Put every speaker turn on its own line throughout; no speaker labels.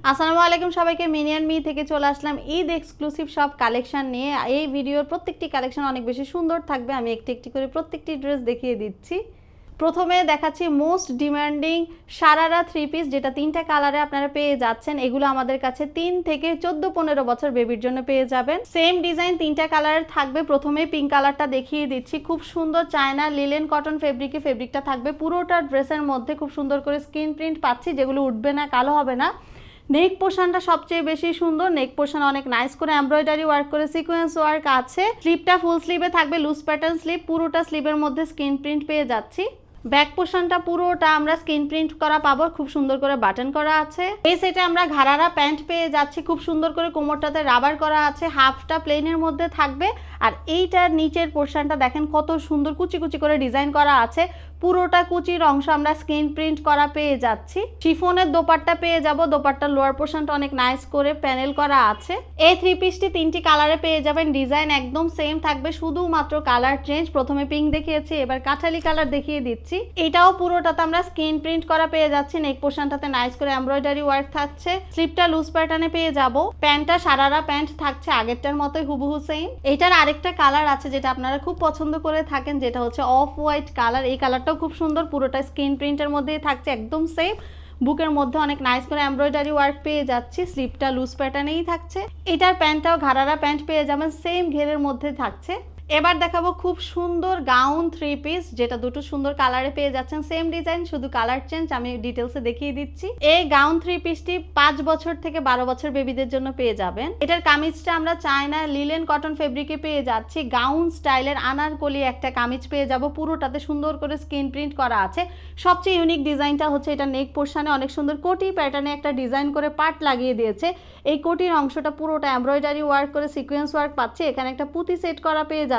আসসালামু আলাইকুম সবাইকে, মিনিয়ন মি থেকে চলে আসলাম ঈদ এক্সক্লুসিভ সব কালেকশন নিয়ে। এই ভিডিওর প্রত্যেকটি কালেকশন অনেক বেশি সুন্দর থাকবে। আমি একটি একটি করে প্রত্যেকটি ড্রেস দেখিয়ে দিচ্ছি। প্রথমে দেখাচ্ছি most demanding sharara three piece, যেটা তিনটা কালারে আপনারা পেয়ে যাচ্ছেন। এগুলো আমাদের কাছে 3 থেকে 14-15 বছর বেবির জন্য পেয়ে যাবেন। সেম ডিজাইন তিনটা কালারের থাকবে। প্রথমে পিঙ্ক কালারটা দেখিয়ে দিচ্ছি, খুব সুন্দর চায়না লিলেন কটন ফেব্রিকটা থাকবে পুরোটা ড্রেসের মধ্যে। খুব সুন্দর করে স্ক্রিন প্রিন্ট পাচ্ছি, যেগুলো উঠবে না, কালো হবে না। নেক পোর্শনটা সবচেয়ে বেশি সুন্দর। নেক পোর্শন অনেক নাইস করে এমব্রয়ডারি ওয়ার্ক করে সিকোয়েন্স ওয়ার্ক আছে। স্লিপটা ফুল স্লিভে থাকবে, লুজ প্যাটার্ন স্লিপ, পুরোটা স্লিভের মধ্যে স্ক্রিন প্রিন্ট পেয়ে যাচ্ছি। ব্যাক পোর্শনটা পুরোটা আমরা স্ক্রিন প্রিন্ট করা পাবো, খুব সুন্দর করে বাটন করা আছে। এই সেটে আমরা ঘাড়ারা প্যান্ট পেয়ে যাচ্ছি, খুব সুন্দর করে কোমরটাতে রাবার করা আছে, হাফটা প্লেনের মধ্যে থাকবে। আর এইটার নিচের পোর্শনটা দেখেন কত সুন্দর কুচি কুচি করে ডিজাইন করা আছে। পুরোটা কুচির অংশ আমরা স্ক্রিন প্রিন্ট করা পেয়ে যাচ্ছি। শিফনের দোপাট্টা পেয়ে যাব, দোপাট্টার লোয়ার পোর্শনটা অনেক নাইস করে প্যানেল করা আছে। এই থ্রি পিসটি তিনটি কালারে পেয়ে যাবেন। ডিজাইন একদম সেম থাকবে, শুধুমাত্র কালার চেঞ্জ। প্রথমে পিঙ্ক দেখিয়েছি, এবার কাঠালি কালার দেখিয়ে দিচ্ছি। এটাও পুরোটাতে আমরা স্ক্রিন প্রিন্ট করা পেয়ে যাচ্ছি। নেক পোর্শনটাতে নাইস করে এমব্রয়ডারি ওয়ার্ক থাকছে। স্লিপটা লুজ প্যাটার্নে পেয়ে যাব। প্যান্টটা সারারা প্যান্ট থাকছে আগেরটার মতোই হুবহু সেম। এটার আরেকটা কালার আছে যেটা আপনারা খুব পছন্দ করে থাকেন, যেটা হচ্ছে অফ হোয়াইট কালার। এই কালারটাও খুব সুন্দর, পুরোটা স্ক্রিন প্রিন্টের মধ্যেই থাকছে, একদম সেম। বুকের মধ্যে অনেক নাইস করে এমব্রয়ডারি ওয়ার্ক পেয়ে যাচ্ছি। স্লিপটা লুজ প্যাটার্নেই থাকছে। এটার প্যান্টটাও ঘাড়ারা প্যান্ট পেয়ে যাবেন, সেম ঘেরের মধ্যে থাকছে। এবার দেখাবো খুব সুন্দর গাউন থ্রি পিস, যেটা দুটো সুন্দর কালারে পেয়ে যাচ্ছেন। সেম ডিজাইন, শুধু কালার চেঞ্জ। আমি ডিটেলসে দেখিয়ে দিচ্ছি। এই গাউন থ্রি পিসটি 5 বছর থেকে 12 বছর বেবিদের জন্য পেয়ে যাবেন। এটার কামিজটা আমরা চায়না লিলেন কটন ফেব্রিকে পেয়ে যাচ্ছি। গাউন স্টাইলের আনারকলি একটা কামিজ পেয়ে যাব, পুরোটাতে সুন্দর করে স্ক্রিন প্রিন্ট করা আছে। সবচেয়ে ইউনিক ডিজাইনটা হচ্ছে এটা নেক পোর্শনে অনেক সুন্দর কোটি প্যাটার্নে একটা ডিজাইন করে পাট লাগিয়ে দিয়েছে। এই কোটির অংশটা পুরোটা এমব্রয়ডারি ওয়ার্ক করে সিকোয়েন্স ওয়ার্ক পাচ্ছে। এখানে একটা পুঁতি সেট করা পেয়ে যাচ্ছি।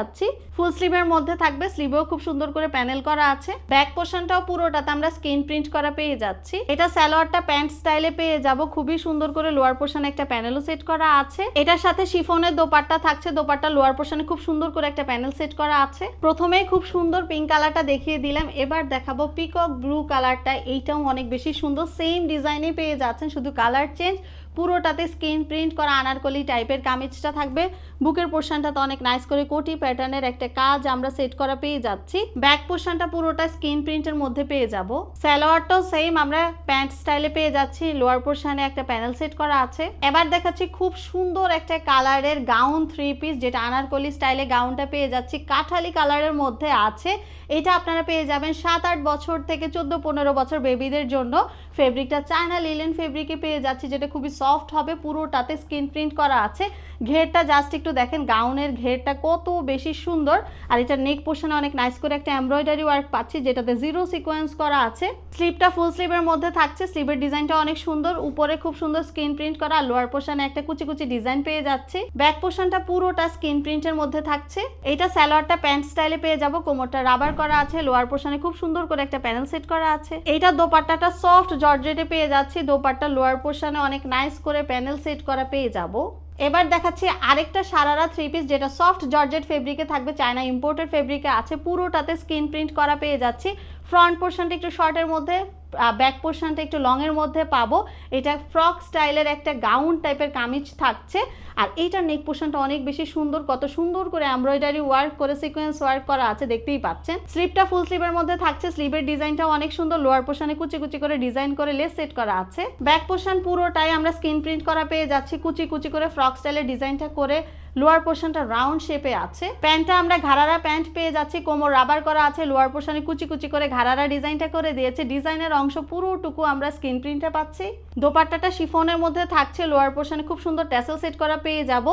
ফুল স্লিভের মধ্যে থাকবে, স্লিভেও খুব সুন্দর করে প্যানেল করা আছে। ব্যাক পোর্শনটাও পুরোটাতে আমরা স্ক্রিন প্রিন্ট করা পেয়ে যাচ্ছি। এটা সালোয়ারটা প্যান্ট স্টাইলে পেয়ে যাব, খুবই সুন্দর করে লোয়ার পোর্শনে একটা প্যানেলও সেট করা আছে। এটার সাথে শিফনের দোপাট্টা থাকছে, দোপাট্টা লোয়ার পোর্শনে খুব সুন্দর করে একটা প্যানেল সেট করা আছে। প্রথমেই খুব সুন্দর পিঙ্ক কালারটা দেখিয়ে দিলাম, এবার দেখাবো পিকক ব্লু কালারটা। এইটাও অনেক বেশি সুন্দর, সেম ডিজাইনে পেয়ে যাচ্ছেন, শুধু কালার চেঞ্জ। পুরোটাতে স্ক্রিন প্রিন্ট করা আনারকলি টাইপের কামিজটা থাকবে। বুকের পোর্শনটাতে অনেক নাইস করে কোটি প্যাটার্নের একটা কাজ আমরা সেট করা পেয়ে যাচ্ছি। ব্যাক পোর্শনটা পুরোটা স্ক্রিন প্রিন্টের মধ্যে পেয়ে যাব। সালোয়ারটাও সেম আমরা প্যান্ট স্টাইলে পেয়ে যাচ্ছি, লোয়ার পোর্শনে একটা প্যানেল সেট করা আছে। এবার দেখাচ্ছি খুব সুন্দর একটা কালারের গাউন থ্রি পিস, যেটা আনারকলি স্টাইলে গাউনটা পেয়ে যাচ্ছি, কাঠালি কালারের মধ্যে আছে। এটা আপনারা পেয়ে যাবেন 7-8 বছর থেকে 14-15 বছর বেবিদের জন্য। ফেব্রিকটা চায়না লিলেন ফেব্রিকে পেয়ে যাচ্ছি, যেটা খুবই সফট হবে। পুরোটাতে স্ক্রিন প্রিন্ট করা আছে। ঘেরটা জাস্ট একটু দেখেন, গাউনের ঘেরটা কত বেশি সুন্দর। আর এটা নেক পোর্শনে অনেক নাইস করে একটা এমব্রয়ডারি ওয়ার্ক পাচ্ছি, যেটাতে জিরো সিকোয়েন্স করা আছে। স্লিপটা ফুল স্লিভের মধ্যে থাকছে, স্লিভের ডিজাইনটা অনেক সুন্দর। উপরে খুব সুন্দর স্ক্রিন প্রিন্ট করা, লোয়ার পোর্শনে একটা কুচি কুচি ডিজাইন পেয়ে যাচ্ছি। ব্যাক পোর্শনটা পুরোটা স্ক্রিন প্রিন্টের মধ্যে থাকছে। এটা সালোয়ারটা প্যান্ট স্টাইলে পেয়ে যাব, কোমরটা রাবার করা আছে, লোয়ার পোর্শনে খুব সুন্দর করে একটা প্যানেল সেট করা আছে। এইটা দোপাট্টাটা সফট জর্জেটে পেয়ে যাচ্ছি, দোপাট্টা লোয়ার পোর্শনে অনেক নাইস করে প্যানেল সেট করা পেয়ে যাব। এবার দেখাচ্ছি আরেকটা সারারা থ্রি পিস, যেটা সফট জর্জেট ফেব্রিকে থাকবে, চায়না ইম্পোর্টেড ফেব্রিকে আছে। পুরোটাতে স্ক্রিন প্রিন্ট করা পেয়ে যাচ্ছি। ফ্রন্ট পোর্শনটা একটু শর্টের মধ্যে, ব্যাক পোর্শনটা একটু লংয়ের মধ্যে পাবো। এটা ফ্রক স্টাইলের একটা গাউন টাইপের কামিজ থাকছে। আর এইটার নেক পোর্শনটা অনেক বেশি সুন্দর, কত সুন্দর করে এমব্রয়ডারি ওয়ার্ক করে সিকোয়েন্স ওয়ার্ক করা আছে, দেখতেই পাচ্ছেন। স্লিপটা ফুল স্লিভের মধ্যে থাকছে, স্লিভের ডিজাইনটাও অনেক সুন্দর। লোয়ার পোর্শনে কুচি কুচি করে ডিজাইন করে লেস সেট করা আছে। ব্যাক পোর্শন পুরোটাই আমরা স্ক্রিন প্রিন্ট করা পেয়ে যাচ্ছি, কুচি কুচি করে ফ্রক স্টাইলের ডিজাইনটা করে। লোয়ার পোর্শনটা রাউন্ড শেপে আছে। প্যান্টটা আমরা ঘাড়ারা প্যান্ট পেয়ে যাচ্ছি, কোমর রাবার করা আছে। লোয়ার পোর্শনে কুচি কুচি করে ঘাড়ারা ডিজাইনটা করে দিয়েছে। ডিজাইনের অংশ পুরোটুকু আমরা স্ক্রিন প্রিন্টে পাচ্ছি। দোপাট্টাটা শিফনের মধ্যে থাকছে, লোয়ার পোর্শনে খুব সুন্দর ট্যাসেল সেট করা পেয়ে যাব।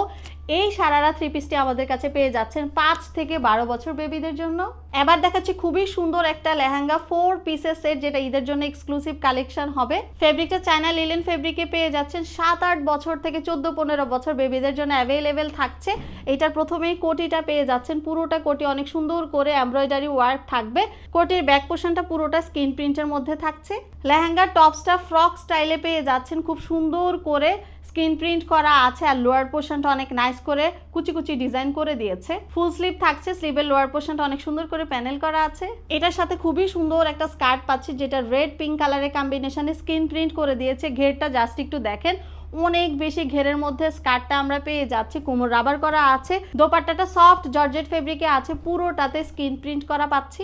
এই সারারা থ্রি পিসটি আমাদের কাছে পেয়ে যাচ্ছেন 5 থেকে 12 বছর বেবিদের জন্য। এবার দেখাচ্ছি খুবই সুন্দর একটা লেহেঙ্গা 4 পিসের সেট, যেটা ঈদের জন্য এক্সক্লুসিভ কালেকশন হবে। ফেব্রিকটা চায়না লিলেন ফেব্রিকে পেয়ে যাচ্ছেন। 7-8 বছর থেকে 14-15 বছর বেবিদের জন্য অ্যাভেলেবেল থাকছে। থাকছে। এটার প্রথমেই কোটিটা পেয়ে যাচ্ছেন, পুরোটা কোটি অনেক সুন্দর করে এমব্রয়ডারি ওয়ার্ক থাকবে। কোটির ব্যাক পোর্শনটা পুরোটা স্ক্রিন প্রিন্টের মধ্যে থাকছে। লেহেঙ্গার টপসটা ফ্রক স্টাইলে পেয়ে যাচ্ছেন, খুব সুন্দর করে স্ক্রিন প্রিন্ট করা আছে আর লোয়ার পোর্শনটা অনেক নাইস করে কুচি কুচি ডিজাইন করে দিয়েছে। ফুল স্লিভ থাকছে, স্লিভের লোয়ার পোর্শনটা অনেক সুন্দর করে প্যানেল করা আছে। এটার সাথে খুবই সুন্দর একটা স্কার্ট পাচ্ছি যেটা রেড পিঙ্ক কালারের কম্বিনেশনে স্ক্রিন প্রিন্ট করে দিয়েছে। ঘেরটা জাস্ট একটু দেখেন, অনেক বেশি ঘেরের মধ্যে স্কার্টটা আমরা পেয়ে যাচ্ছি, কোমর রাবার করা আছে। দোপাট্টাটা সফট জর্জেট ফেব্রিকে আছে, পুরোটাতে স্ক্রিন প্রিন্ট করা পাচ্ছি।